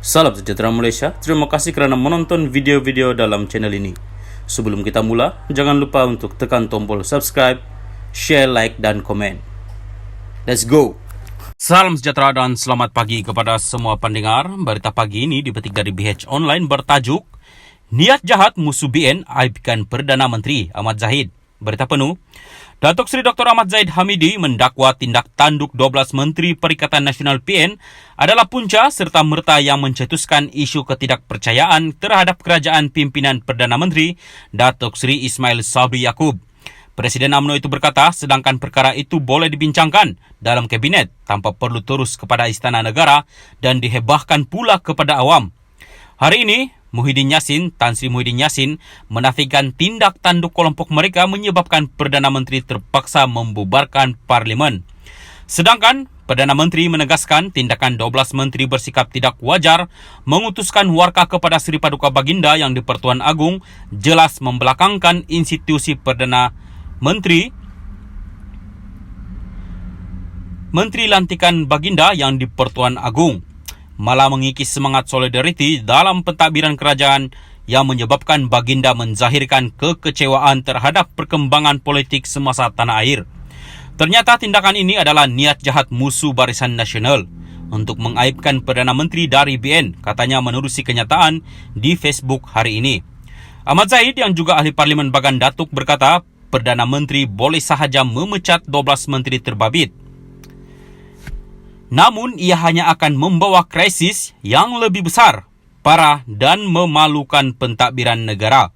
Salam sejahtera Malaysia, terima kasih kerana menonton video-video dalam channel ini. Sebelum kita mula, jangan lupa untuk tekan tombol subscribe, share, like, dan komen. Let's go! Salam sejahtera dan selamat pagi kepada semua pendengar. Berita pagi ini dipetik dari BH Online bertajuk Niat Jahat Musuh BN Aibkan Perdana Menteri Ahmad Zahid. Berita penuh, Datuk Seri Dr. Ahmad Zahid Hamidi mendakwa tindak tanduk 12 Menteri Perikatan Nasional PN adalah punca serta merta yang mencetuskan isu ketidakpercayaan terhadap kerajaan pimpinan Perdana Menteri Datuk Seri Ismail Sabri Yaakob. Presiden UMNO itu berkata sedangkan perkara itu boleh dibincangkan dalam kabinet tanpa perlu terus kepada Istana Negara dan dihebahkan pula kepada awam. Hari ini, Tan Sri Muhyiddin Yassin menafikan tindak tanduk kelompok mereka menyebabkan Perdana Menteri terpaksa membubarkan Parlimen. Sedangkan Perdana Menteri menegaskan tindakan 12 menteri bersikap tidak wajar mengutuskan warka kepada Seri Paduka Baginda yang di Pertuan Agong jelas membelakangkan institusi Perdana Menteri lantikan Baginda yang di Pertuan Agong, malah mengikis semangat solidariti dalam pentadbiran kerajaan yang menyebabkan Baginda menzahirkan kekecewaan terhadap perkembangan politik semasa tanah air. Ternyata tindakan ini adalah niat jahat musuh Barisan Nasional untuk mengaibkan Perdana Menteri dari BN, katanya menerusi kenyataan di Facebook hari ini. Ahmad Zahid yang juga ahli Parlimen Bagan Datuk berkata, Perdana Menteri boleh sahaja memecat 12 menteri terbabit. Namun, ia hanya akan membawa krisis yang lebih besar, parah dan memalukan pentadbiran negara.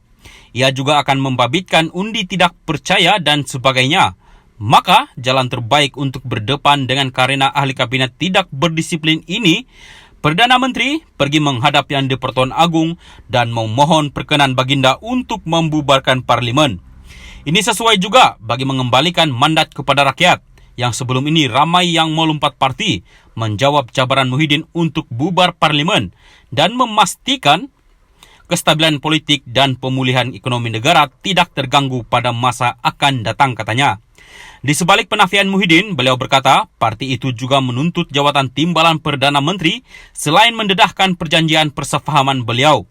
Ia juga akan membabitkan undi tidak percaya dan sebagainya. Maka, jalan terbaik untuk berdepan dengan karena ahli kabinet tidak berdisiplin ini, Perdana Menteri pergi menghadap Yang di Pertuan Agong dan memohon perkenan Baginda untuk membubarkan Parlimen. Ini sesuai juga bagi mengembalikan mandat kepada rakyat yang sebelum ini ramai yang melompat parti menjawab cabaran Muhyiddin untuk bubar Parlimen dan memastikan kestabilan politik dan pemulihan ekonomi negara tidak terganggu pada masa akan datang, katanya. Di sebalik penafian Muhyiddin, beliau berkata parti itu juga menuntut jawatan timbalan Perdana Menteri selain mendedahkan perjanjian persefahaman beliau.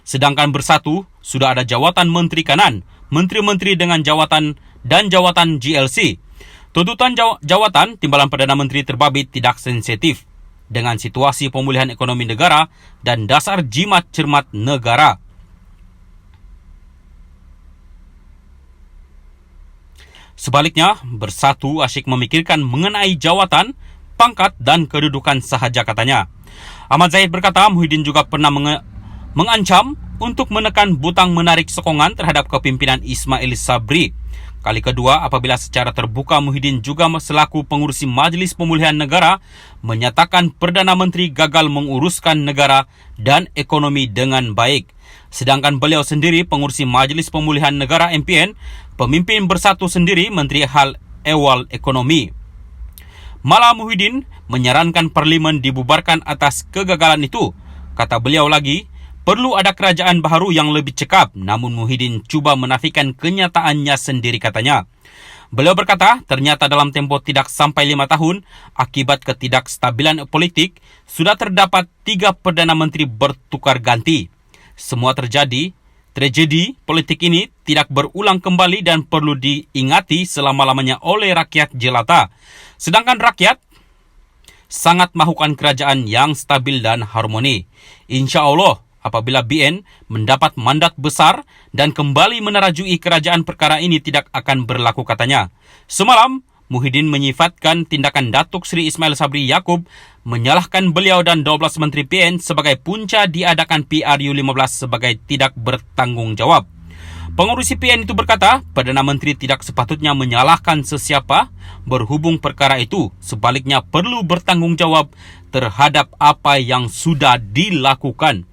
Sedangkan bersatu, sudah ada jawatan Menteri Kanan, menteri-menteri dengan jawatan dan jawatan GLC. Tuntutan jawatan timbalan Perdana Menteri terbabit tidak sensitif dengan situasi pemulihan ekonomi negara dan dasar jimat cermat negara. Sebaliknya, bersatu asyik memikirkan mengenai jawatan, pangkat dan kedudukan sahaja, katanya. Ahmad Zahid berkata Muhyiddin juga pernah mengancam untuk menekan butang menarik sokongan terhadap kepimpinan Ismail Sabri. Kali kedua apabila secara terbuka Muhyiddin juga selaku pengurusi Majlis Pemulihan Negara menyatakan Perdana Menteri gagal menguruskan negara dan ekonomi dengan baik. Sedangkan beliau sendiri pengurusi Majlis Pemulihan Negara MPN, pemimpin bersatu sendiri Menteri Hal Ehwal Ekonomi. Malah Muhyiddin menyarankan Parlimen dibubarkan atas kegagalan itu. Kata beliau lagi, perlu ada kerajaan baharu yang lebih cekap, namun Muhyiddin cuba menafikan kenyataannya sendiri, katanya. Beliau berkata, ternyata dalam tempoh tidak sampai 5 tahun, akibat ketidakstabilan politik, sudah terdapat 3 Perdana Menteri bertukar ganti. Semua tragedi politik ini tidak berulang kembali dan perlu diingati selama-lamanya oleh rakyat jelata. Sedangkan rakyat sangat mahukan kerajaan yang stabil dan harmoni. Insya Allah, apabila BN mendapat mandat besar dan kembali menerajui kerajaan, perkara ini tidak akan berlaku, katanya. Semalam, Muhyiddin menyifatkan tindakan Datuk Seri Ismail Sabri Yaakob menyalahkan beliau dan 12 Menteri PN sebagai punca diadakan PRU15 sebagai tidak bertanggungjawab. Pengurusi PN itu berkata, Perdana Menteri tidak sepatutnya menyalahkan sesiapa berhubung perkara itu. Sebaliknya perlu bertanggungjawab terhadap apa yang sudah dilakukan.